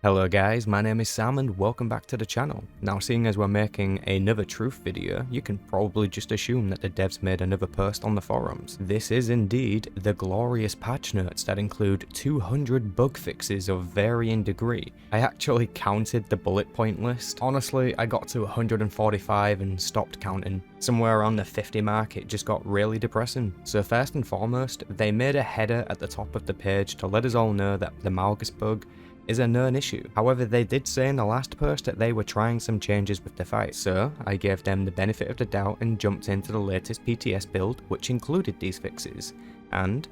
Hello guys, my name is Sam and welcome back to the channel. Now seeing as we're making another truth video, you can probably just assume that the devs made another post on the forums. This is indeed the glorious patch notes that include 200 bug fixes of varying degree. I actually counted the bullet point list. Honestly, I got to 145 and stopped counting. Somewhere around the 50 mark it just got really depressing. So first and foremost, they made a header at the top of the page to let us all know that the Malgus bug is a known issue. However, they did say in the last post that they were trying some changes with the fight, so I gave them the benefit of the doubt and jumped into the latest PTS build, which included these fixes. And,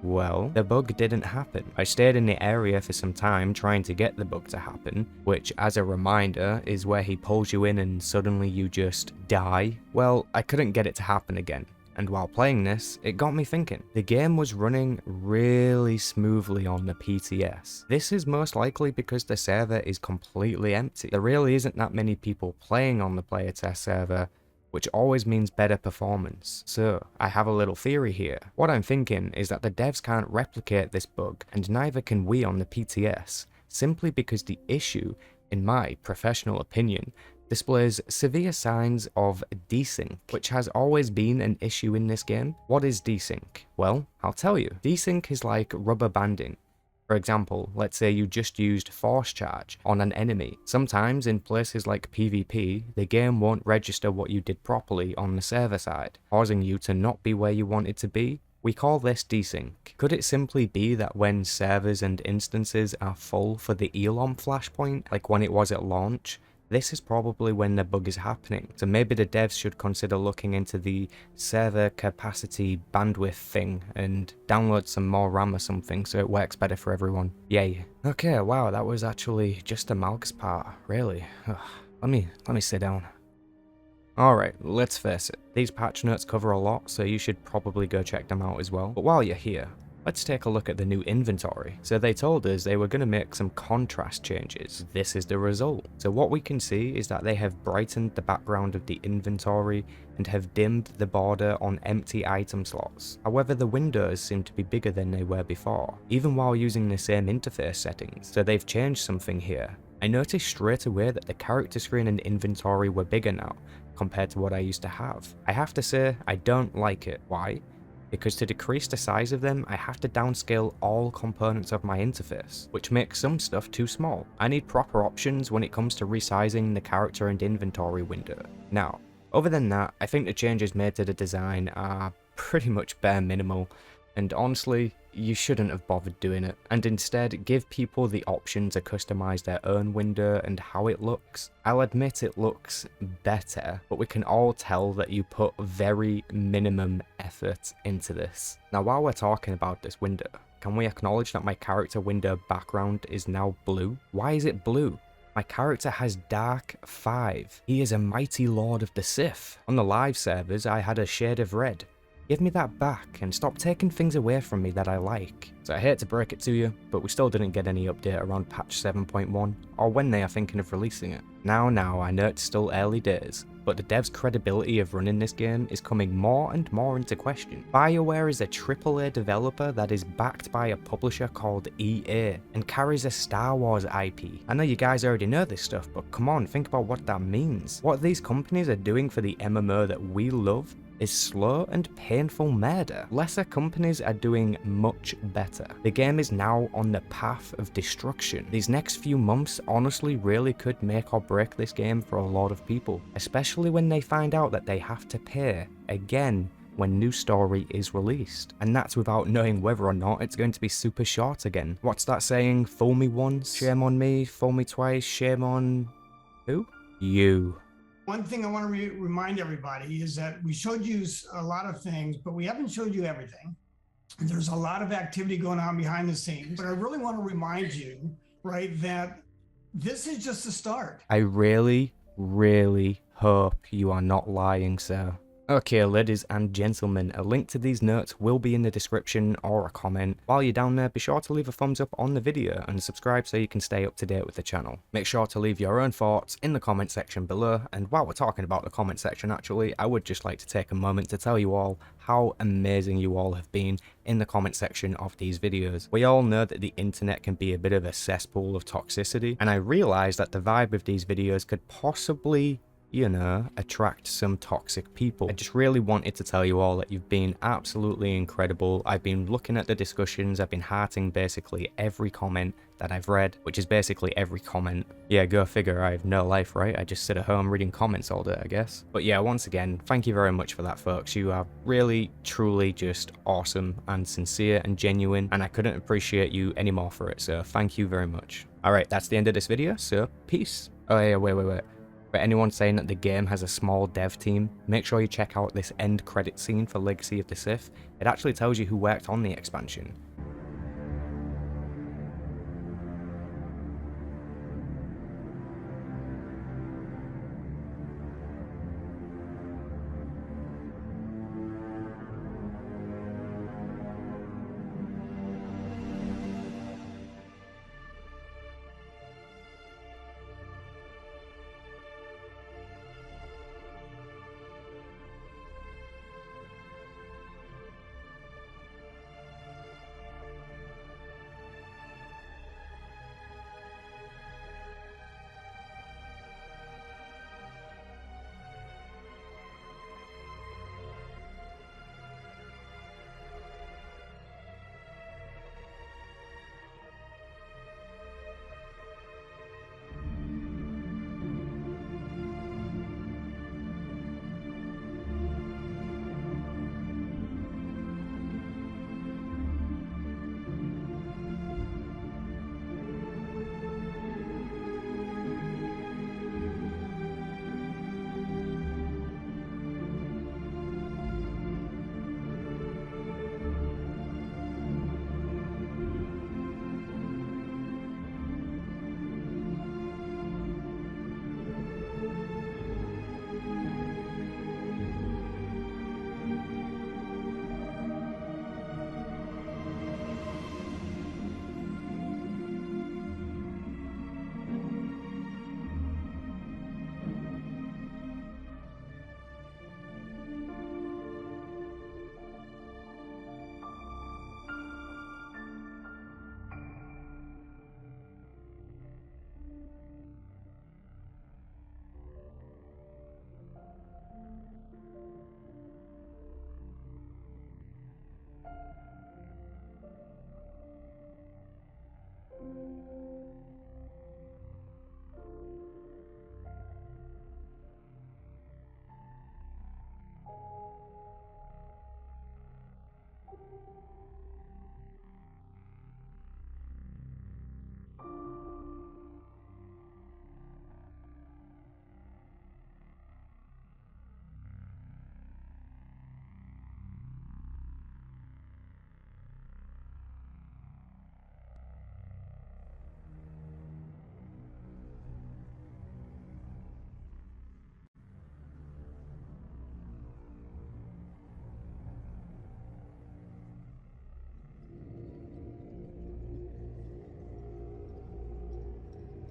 well, the bug didn't happen. I stayed in the area for some time trying to get the bug to happen, which, as a reminder, is where he pulls you in and suddenly you just die. Well, I couldn't get it to happen again. And while playing this, it got me thinking. The game was running really smoothly on the PTS. This is most likely because the server is completely empty. There really isn't that many people playing on the player test server, which always means better performance. So, I have a little theory here. What I'm thinking is that the devs can't replicate this bug, and neither can we on the PTS, simply because the issue, in my professional opinion, displays severe signs of desync, which has always been an issue in this game. What is desync? Well, I'll tell you. Desync is like rubber banding. For example, let's say you just used force charge on an enemy. Sometimes in places like PvP, the game won't register what you did properly on the server side, causing you to not be where you wanted to be. We call this desync. Could it simply be that when servers and instances are full for the Elon flashpoint, like when it was at launch, this is probably when the bug is happening, so maybe the devs should consider looking into the server capacity bandwidth thing and download some more RAM or something so it works better for everyone. Yay. Okay, wow, that was actually just the Malgus part, really. Ugh. Let me sit down. Alright, let's face it, these patch notes cover a lot, so you should probably go check them out as well. But while you're here, let's take a look at the new inventory. So they told us they were going to make some contrast changes. This is the result. So what we can see is that they have brightened the background of the inventory and have dimmed the border on empty item slots. However, the windows seem to be bigger than they were before, even while using the same interface settings. So they've changed something here. I noticed straight away that the character screen and inventory were bigger now, compared to what I used to have. I have to say, I don't like it. Why? Because to decrease the size of them, I have to downscale all components of my interface, which makes some stuff too small. I need proper options when it comes to resizing the character and inventory window. Now, other than that, I think the changes made to the design are pretty much bare minimal, and honestly, you shouldn't have bothered doing it, and instead give people the option to customize their own window and how it looks. I'll admit it looks better, but we can all tell that you put very minimum effort into this. Now while we're talking about this window, can we acknowledge that my character window background is now blue? Why is it blue? My character has Dark 5. He is a mighty lord of the Sith. On the live servers, I had a shade of red. Give me that back and stop taking things away from me that I like. So I hate to break it to you, but we still didn't get any update around patch 7.1, or when they are thinking of releasing it. Now I know it's still early days, but the devs' credibility of running this game is coming more and more into question. Bioware is a AAA developer that is backed by a publisher called EA, and carries a Star Wars IP. I know you guys already know this stuff, but come on, think about what that means. What these companies are doing for the MMO that we love is slow and painful murder. Lesser companies are doing much better. The game is now on the path of destruction. These next few months honestly really could make or break this game for a lot of people, especially when they find out that they have to pay again when new story is released. And that's without knowing whether or not it's going to be super short again. What's that saying? Fool me once, shame on me. Fool me twice, shame on... who? You. One thing I want to remind everybody is that we showed you a lot of things, but we haven't showed you everything. And there's a lot of activity going on behind the scenes. But I really want to remind you, right, that this is just the start. I really, really hope you are not lying, sir. Okay, ladies and gentlemen, a link to these notes will be in the description or a comment. While you're down there, be sure to leave a thumbs up on the video and subscribe so you can stay up to date with the channel. Make sure to leave your own thoughts in the comment section below, and while we're talking about the comment section actually, I would just like to take a moment to tell you all how amazing you all have been in the comment section of these videos. We all know that the internet can be a bit of a cesspool of toxicity, and I realised that the vibe of these videos could possibly, you know, attract some toxic people. I just really wanted to tell you all that you've been absolutely incredible. I've been looking at the discussions, I've been hearting basically every comment that I've read, which is basically every comment. Yeah, go figure, I have no life, right? I just sit at home reading comments all day, I guess. But yeah, once again, thank you very much for that, folks. You are really, truly just awesome and sincere and genuine, and I couldn't appreciate you any more for it, so thank you very much. Alright, that's the end of this video, so peace. Oh yeah, wait. For anyone saying that the game has a small dev team, make sure you check out this end credit scene for Legacy of the Sith. It actually tells you who worked on the expansion.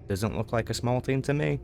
Doesn't look like a small team to me.